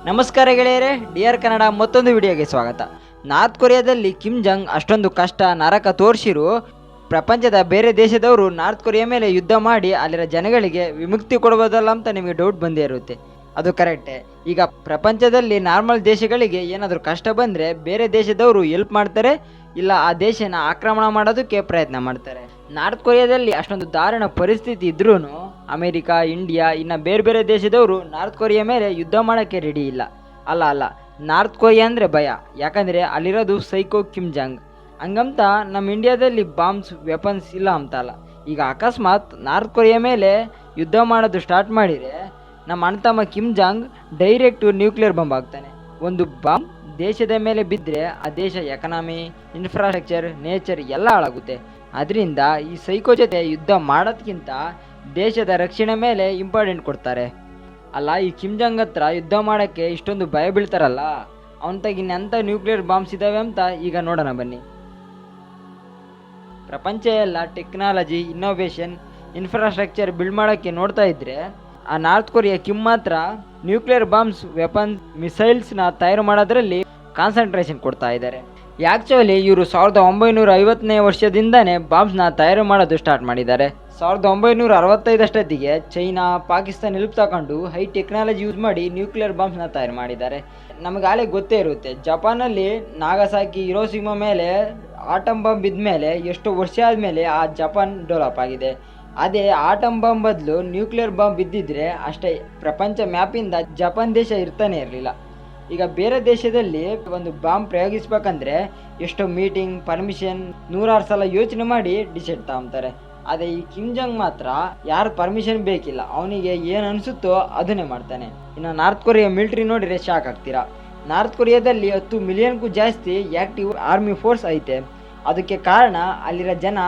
ನಮಸ್ಕಾರ ಗೆಳೆಯರೇ, ಡಿಯರ್ ಕನ್ನಡ ಮತ್ತೊಂದು ವಿಡಿಯೋಗೆ ಸ್ವಾಗತ. ನಾರ್ತ್ ಕೊರಿಯಾದಲ್ಲಿ ಕಿಮ್ ಜಾಂಗ್ ಅಷ್ಟೊಂದು ಕಷ್ಟ ನರಕ ತೋರಿಸಿರು ಪ್ರಪಂಚದ ಬೇರೆ ದೇಶದವರು ನಾರ್ತ್ ಕೊರಿಯಾ ಮೇಲೆ ಯುದ್ಧ ಮಾಡಿ ಅಲ್ಲಿನ ಜನಗಳಿಗೆ ವಿಮುಕ್ತಿ ಕೊಡ್ಬೋದಲ್ಲ ಅಂತ ನಿಮಗೆ ಡೌಟ್ ಬಂದೇ ಇರುತ್ತೆ. ಅದು ಕರೆಕ್ಟೇ. ಈಗ ಪ್ರಪಂಚದಲ್ಲಿ ನಾರ್ಮಲ್ ದೇಶಗಳಿಗೆ ಏನಾದರೂ ಕಷ್ಟ ಬಂದರೆ ಬೇರೆ ದೇಶದವರು ಹೆಲ್ಪ್ ಮಾಡ್ತಾರೆ, ಇಲ್ಲ ಆ ದೇಶನ ಆಕ್ರಮಣ ಮಾಡೋದಕ್ಕೆ ಪ್ರಯತ್ನ ಮಾಡ್ತಾರೆ. ನಾರ್ತ್ ಕೊರಿಯಾದಲ್ಲಿ ಅಷ್ಟೊಂದು ದಾರುಣ ಪರಿಸ್ಥಿತಿ ಇದ್ರೂ ಅಮೇರಿಕಾ, ಇಂಡಿಯಾ ಇನ್ನು ಬೇರೆ ಬೇರೆ ದೇಶದವರು ನಾರ್ತ್ ಕೊರಿಯಾ ಮೇಲೆ ಯುದ್ಧ ಮಾಡೋಕ್ಕೆ ರೆಡಿ ಇಲ್ಲ. ಅಲ್ಲ, ನಾರ್ತ್ ಕೊರಿಯಾ ಅಂದರೆ ಭಯ. ಯಾಕಂದರೆ ಅಲ್ಲಿರೋದು ಸೈಕೋ ಕಿಮ್ ಜಾಂಗ್. ಹಂಗಂತ ನಮ್ಮ ಇಂಡಿಯಾದಲ್ಲಿ ಬಾಂಬ್ಸ್ ವೆಪನ್ಸ್ ಇಲ್ಲ ಅಂತಲ್ಲ. ಈಗ ಅಕಸ್ಮಾತ್ ನಾರ್ತ್ ಕೊರಿಯಾ ಮೇಲೆ ಯುದ್ಧ ಮಾಡೋದು ಸ್ಟಾರ್ಟ್ ಮಾಡಿದರೆ ನಮ್ಮ ಅಣ್ತಮ್ಮ Kim Jong direct nuclear bomb ಆಗ್ತಾನೆ. ಒಂದು ಬಾಂಬ್ ದೇಶದ ಮೇಲೆ ಬಿದ್ದರೆ ಆ ದೇಶ ಎಕನಾಮಿ, ಇನ್ಫ್ರಾಸ್ಟ್ರಕ್ಚರ್, ನೇಚರ್ ಎಲ್ಲ ಹಾಳಾಗುತ್ತೆ. ಅದರಿಂದ ಈ ಸೈಕೋ ಜೊತೆ ಯುದ್ಧ ಮಾಡೋದಕ್ಕಿಂತ ದೇಶದ ರಕ್ಷಣೆ ಮೇಲೆ ಇಂಪಾರ್ಟೆಂಟ್ ಕೊಡ್ತಾರೆ. ಅಲ್ಲ, ಈ ಕಿಮ್ ಜಾಂಗ್ ಹತ್ರ ಯುದ್ಧ ಮಾಡೋಕ್ಕೆ ಇಷ್ಟೊಂದು ಭಯ ಬೀಳ್ತಾರಲ್ಲ, ಅವನ ತಗಿನ್ನೆಂಥ ನ್ಯೂಕ್ಲಿಯರ್ ಬಾಂಬ್ಸ್ ಇದ್ದಾವೆ ಅಂತ ಈಗ ನೋಡೋಣ ಬನ್ನಿ. ಪ್ರಪಂಚ ಎಲ್ಲ ಟೆಕ್ನಾಲಜಿ, ಇನ್ನೋವೇಷನ್, ಇನ್ಫ್ರಾಸ್ಟ್ರಕ್ಚರ್ ಬಿಲ್ಡ್ ಮಾಡೋಕ್ಕೆ ನೋಡ್ತಾ ಇದ್ದರೆ ಆ ನಾರ್ತ್ ಕೊರಿಯಾ ಕಿಮ್ ಮಾತ್ರ ನ್ಯೂಕ್ಲಿಯರ್ ಬಾಂಬ್ಸ್, ವೆಪನ್ಸ್, ಮಿಸೈಲ್ಸ್ನ ತಯಾರು ಮಾಡೋದ್ರಲ್ಲಿ ಕಾನ್ಸಂಟ್ರೇಷನ್ ಕೊಡ್ತಾ ಇದ್ದಾರೆ. ಆ್ಯಕ್ಚುಲಿ ಇವರು 1950ನೇ ವರ್ಷದಿಂದನೇ ಬಾಂಬ್ಸ್ನ ತಯಾರು ಮಾಡೋದು ಸ್ಟಾರ್ಟ್ ಮಾಡಿದ್ದಾರೆ. 1965 ಚೈನಾ, ಪಾಕಿಸ್ತಾನ ಹೆಲ್ಪ್ ತಗೊಂಡು ಹೈ ಟೆಕ್ನಾಲಜಿ ಯೂಸ್ ಮಾಡಿ ನ್ಯೂಕ್ಲಿಯರ್ ಬಾಂಬ್ಸ್ನ ತಯಾರು ಮಾಡಿದ್ದಾರೆ. ನಮಗಾಲೇ ಗೊತ್ತೇ ಇರುತ್ತೆ, ಜಪಾನಲ್ಲಿ ನಾಗಸಾಕಿ, ಹಿರೋಶಿಮಾ ಮೇಲೆ ಆಟಮ್ ಬಾಂಬ್ ಬಿದ್ದ ಮೇಲೆ ಎಷ್ಟೋ ವರ್ಷ ಆದಮೇಲೆ ಆ ಜಪಾನ್ ಡೆವಲಪ್ ಆಗಿದೆ. ಅದೇ ಆಟಮ್ ಬಾಂಬ್ ಬದಲು ನ್ಯೂಕ್ಲಿಯರ್ ಬಾಂಬ್ ಬಿದ್ದಿದ್ರೆ ಅಷ್ಟೇ, ಪ್ರಪಂಚ ಮ್ಯಾಪಿಂದ ಜಪಾನ್ ದೇಶ ಇರ್ತಾನೆ ಇರಲಿಲ್ಲ. ಈಗ ಬೇರೆ ದೇಶದಲ್ಲಿ ಒಂದು ಬಾಂಬ್ ಪ್ರಯೋಗಿಸ್ಬೇಕಂದ್ರೆ ಎಷ್ಟೋ ಮೀಟಿಂಗ್, ಪರ್ಮಿಷನ್, 100 ಸಲ ಯೋಚನೆ ಮಾಡಿ ಡಿಸೈಡ್ ತಗೊಂತಾರೆ. ಅದೇ ಈ ಕಿಮ್ ಜಾಂಗ್ ಮಾತ್ರ ಯಾರು ಪರ್ಮಿಷನ್ ಬೇಕಿಲ್ಲ, ಅವನಿಗೆ ಏನು ಅನಿಸುತ್ತೋ ಅದನ್ನೇ ಮಾಡ್ತಾನೆ. ಇನ್ನು ನಾರ್ತ್ ಕೊರಿಯಾ ಮಿಲಿಟ್ರಿ ನೋಡಿದರೆ ಶಾಕ್ ಆಗ್ತೀರಾ. ನಾರ್ತ್ ಕೊರಿಯಾದಲ್ಲಿ 10 ಮಿಲಿಯನ್ಗೂ ಜಾಸ್ತಿ ಆ್ಯಕ್ಟಿವ್ ಆರ್ಮಿ ಫೋರ್ಸ್ ಐತೆ. ಅದಕ್ಕೆ ಕಾರಣ ಅಲ್ಲಿರೋ ಜನ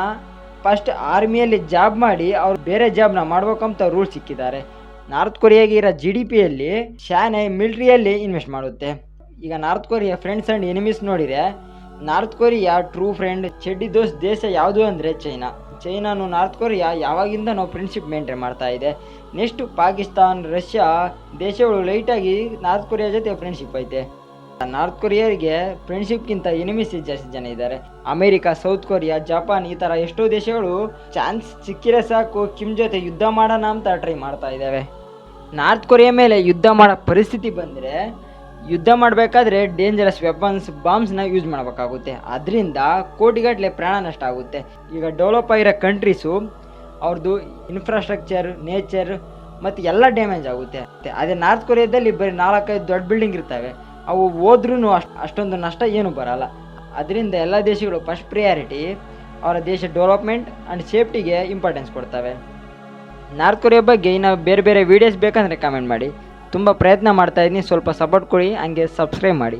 ಫಸ್ಟ್ ಆರ್ಮಿಯಲ್ಲಿ ಜಾಬ್ ಮಾಡಿ ಅವ್ರು ಬೇರೆ ಜಾಬ್ನ ಮಾಡ್ಬೇಕಂತ ರೂಲ್ಸ್ ಸಿಕ್ಕಿದ್ದಾರೆ. ನಾರ್ತ್ ಕೊರಿಯಾಗೆ ಇರೋ GDPಯಲ್ಲಿ ಶಾನೆ ಮಿಲಿಟ್ರಿಯಲ್ಲಿ ಇನ್ವೆಸ್ಟ್ ಮಾಡುತ್ತೆ. ಈಗ north Korea friends and enemies ನೋಡಿದರೆ ನಾರ್ತ್ ಕೊರಿಯಾ ಟ್ರೂ ಫ್ರೆಂಡ್, ಚೆಡ್ಡಿ ದೋಸ್ತ್ ದೇಶ ಯಾವುದು ಅಂದರೆ ಚೈನಾನು ನಾರ್ತ್ ಕೊರಿಯಾ ಯಾವಾಗಿಂದನೋ ಫ್ರೆಂಡ್ಶಿಪ್ ಮೇಂಟೈನ್ ಮಾಡ್ತಾ ಇದೆ. ನೆಕ್ಸ್ಟು ಪಾಕಿಸ್ತಾನ್, ರಷ್ಯಾ ದೇಶಗಳು ಲೈಟಾಗಿ ನಾರ್ತ್ ಕೊರಿಯಾ ಜೊತೆ ಫ್ರೆಂಡ್ಶಿಪ್ ಐತೆ. ನಾರ್ತ್ ಕೊರಿಯಾಗೆ ಫ್ರೆಂಡ್ಶಿಪ್ಗಿಂತ ಎನಿಮೀಸ್ ಜಾಸ್ತಿ ಜನ ಇದ್ದಾರೆ. ಅಮೇರಿಕಾ, ಸೌತ್ ಕೊರಿಯಾ, ಜಪಾನ್ ಈ ಥರ ಎಷ್ಟೋ ದೇಶಗಳು ಚಾನ್ಸ್ ಸಿಕ್ಕಿದ್ರೆ ಸಾಕು ಕಿಮ್ ಜೊತೆ ಯುದ್ಧ ಮಾಡೋಣ ಅಂತ ಟ್ರೈ ಮಾಡ್ತಾ ಇದ್ದಾವೆ. ನಾರ್ತ್ ಕೊರಿಯಾ ಮೇಲೆ ಯುದ್ಧ ಮಾಡೋ ಪರಿಸ್ಥಿತಿ ಬಂದರೆ ಯುದ್ಧ ಮಾಡಬೇಕಾದ್ರೆ ಡೇಂಜರಸ್ ವೆಪನ್ಸ್, ಬಾಂಬ್ಸ್ನ ಯೂಸ್ ಮಾಡಬೇಕಾಗುತ್ತೆ. ಅದರಿಂದ ಕೋಟಿಗಟ್ಟಲೆ ಪ್ರಾಣ ನಷ್ಟ ಆಗುತ್ತೆ. ಈಗ ಡೆವಲಪ್ ಆಗಿರೋ ಕಂಟ್ರೀಸು ಅವ್ರದ್ದು ಇನ್ಫ್ರಾಸ್ಟ್ರಕ್ಚರ್, ನೇಚರ್ ಮತ್ತು ಎಲ್ಲ ಡ್ಯಾಮೇಜ್ ಆಗುತ್ತೆ. ಅದೇ ನಾರ್ತ್ ಕೊರಿಯಾದಲ್ಲಿ ಬರೀ 4-5 ದೊಡ್ಡ ಬಿಲ್ಡಿಂಗ್ ಇರ್ತವೆ, ಅವು ಹೋದ್ರೂ ಅಷ್ಟೊಂದು ನಷ್ಟ ಏನೂ ಬರಲ್ಲ. ಅದರಿಂದ ಎಲ್ಲ ದೇಶಗಳು ಫಸ್ಟ್ ಪ್ರಿಯಾರಿಟಿ ಅವರ ದೇಶ ಡೆವಲಪ್ಮೆಂಟ್ ಆ್ಯಂಡ್ ಸೇಫ್ಟಿಗೆ ಇಂಪಾರ್ಟೆನ್ಸ್ ಕೊಡ್ತವೆ. ನಾರ್ತ್ ಕೊರಿಯಾ ಬಗ್ಗೆ ಇನ್ನು ಬೇರೆ ಬೇರೆ ವೀಡಿಯೋಸ್ ಬೇಕಂದರೆ ಕಮೆಂಟ್ ಮಾಡಿ. ತುಂಬ ಪ್ರಯತ್ನ ಮಾಡ್ತಾಯಿದ್ದೀನಿ, ಸ್ವಲ್ಪ ಸಪೋರ್ಟ್ ಕೊಡಿ, ಹಂಗೆ ಸಬ್ಸ್ಕ್ರೈಬ್ ಮಾಡಿ.